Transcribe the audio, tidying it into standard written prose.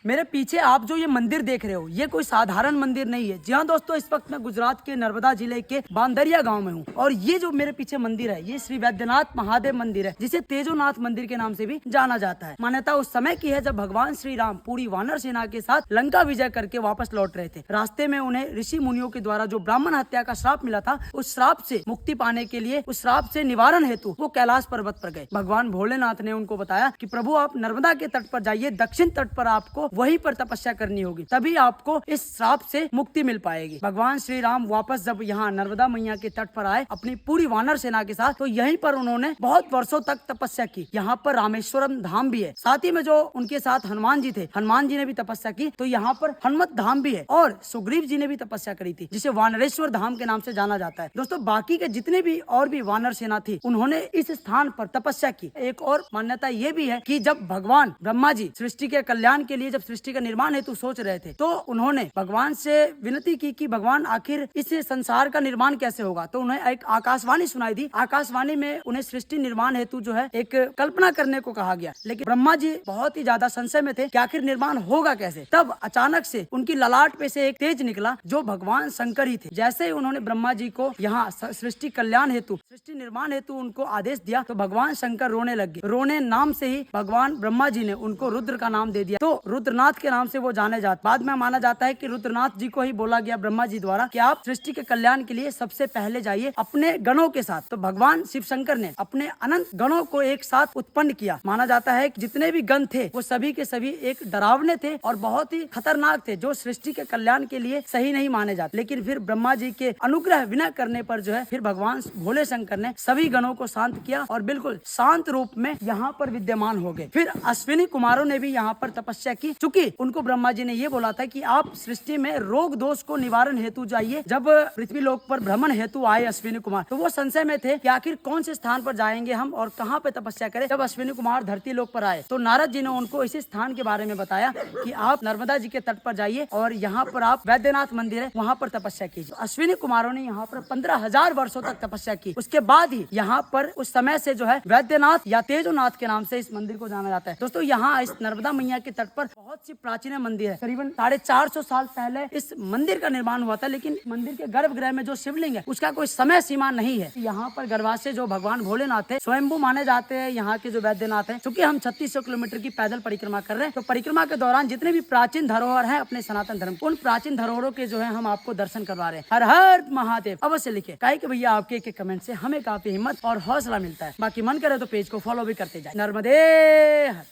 मेरे पीछे आप जो ये मंदिर देख रहे हो ये कोई साधारण मंदिर नहीं है। जी हाँ दोस्तों, इस वक्त मैं गुजरात के नर्मदा जिले के बांदरिया गांव में हूँ और ये जो मेरे पीछे मंदिर है ये श्री वैद्यनाथ महादेव मंदिर है, जिसे तेजोनाथ मंदिर के नाम से भी जाना जाता है। मान्यता उस समय की है जब भगवान श्री राम पूरी वानर सेना के साथ लंका विजय करके वापस लौट रहे थे। रास्ते में उन्हें ऋषि मुनियों के द्वारा जो ब्राह्मण हत्या का श्राप मिला था, उस श्राप से मुक्ति पाने के लिए, उस श्राप से निवारण हेतु वो कैलाश पर्वत पर गए। भगवान भोलेनाथ ने उनको बताया कि प्रभु आप नर्मदा के तट पर जाइए, दक्षिण तट पर आपको वहीं पर तपस्या करनी होगी, तभी आपको इस श्राप से मुक्ति मिल पाएगी। भगवान श्री राम वापस जब यहाँ नर्मदा मैया के तट पर आए अपनी पूरी वानर सेना के साथ, तो यहीं पर उन्होंने बहुत वर्षों तक तपस्या की। यहाँ पर रामेश्वरम धाम भी है, साथ ही में जो उनके साथ हनुमान जी थे, हनुमान जी ने भी तपस्या की। तो यहाँ पर हनुमत धाम भी है और सुग्रीव जी ने भी तपस्या करी थी, जिसे वानरेश्वर धाम के नाम से जाना जाता है। दोस्तों बाकी के जितने भी और भी वानर सेना थी उन्होंने इस स्थान पर तपस्या की। एक और मान्यता ये भी है कि जब भगवान ब्रह्मा जी सृष्टि के कल्याण के लिए, जब सृष्टि का निर्माण हेतु सोच रहे थे, तो उन्होंने भगवान से विनती की कि भगवान आखिर इस संसार का निर्माण कैसे होगा। तो उन्हें एक आकाशवाणी सुनाई दी। आकाशवाणी में उन्हें सृष्टि निर्माण हेतु जो है एक कल्पना करने को कहा गया, लेकिन ब्रह्मा जी बहुत ही ज्यादा संशय में थे कि आखिर निर्माण होगा कैसे। तब अचानक से उनकी ललाट पे से एक तेज निकला जो भगवान शंकर ही थे। जैसे ही उन्होंने ब्रह्मा जी को यहाँ सृष्टि कल्याण हेतु, सृष्टि निर्माण हेतु उनको आदेश दिया, तो भगवान शंकर रोने लग गए। रोने नाम से ही भगवान ब्रह्मा जी ने उनको रुद्र का नाम दे दिया, तो रुद्रनाथ के नाम से वो जाने जाते। बाद में माना जाता है कि रुद्रनाथ जी को ही बोला गया ब्रह्मा जी द्वारा कि आप सृष्टि के कल्याण के लिए सबसे पहले जाइए अपने गणों के साथ। तो भगवान शिव शंकर ने अपने अनंत गणों को एक साथ उत्पन्न किया। माना जाता है कि जितने भी गण थे वो सभी के सभी एक डरावने थे और बहुत ही खतरनाक थे, जो सृष्टि के कल्याण के लिए सही नहीं माने जाते। लेकिन फिर ब्रह्मा जी के अनुग्रह विनय करने पर जो है फिर भगवान भोले शंकर ने सभी गणों को शांत किया और बिल्कुल शांत रूप में यहाँ पर विद्यमान हो गए। फिर अश्विनी कुमारों ने भी यहाँ पर तपस्या की, चूंकि उनको ब्रह्मा जी ने ये बोला था कि आप सृष्टि में रोग दोष को निवारण हेतु जाइए। जब पृथ्वी लोक पर भ्रमण हेतु आए अश्विनी कुमार, तो वो संशय में थे कि आखिर कौन से स्थान पर जाएंगे हम और कहाँ पे तपस्या करें। जब अश्विनी कुमार धरती लोक पर आए तो नारद जी ने उनको इसी स्थान के बारे में बताया कि आप नर्मदा जी के तट पर जाइए और यहाँ पर आप वैद्यनाथ मंदिर है वहाँ पर तपस्या कीजिए। अश्विनी कुमारों ने यहाँ पर 15,000 वर्षों तक तपस्या की। उसके बाद ही यहाँ पर उस समय से जो है वैद्यनाथ या तेजोनाथ के नाम से इस मंदिर को जाना जाता है। दोस्तों यहाँ इस नर्मदा मैया के तट पर बहुत सी प्राचीन मंदिर है। करीबन 450 साल पहले इस मंदिर का निर्माण हुआ था, लेकिन मंदिर के गर्भगृह में जो शिवलिंग है उसका कोई समय सीमा नहीं है। यहाँ पर गर्भाशय जो भगवान भोलेनाथ है स्वयंभू माने जाते हैं। यहाँ के जो वैद्यनाथ है, क्योंकि हम 3600 किलोमीटर की पैदल परिक्रमा कर रहे हैं, तो परिक्रमा के दौरान जितने भी प्राचीन धरोहर है अपने सनातन धर्म, उन प्राचीन धरोहरों के जो है हम आपको दर्शन करवा रहे हैं। हर हर महादेव अवश्य लिखे, काहे कि भैया आपके एक कमेंट से हमें काफी हिम्मत और हौसला मिलता है। बाकी मन करे तो पेज को फॉलो भी करते जाए। नर्मदे हर।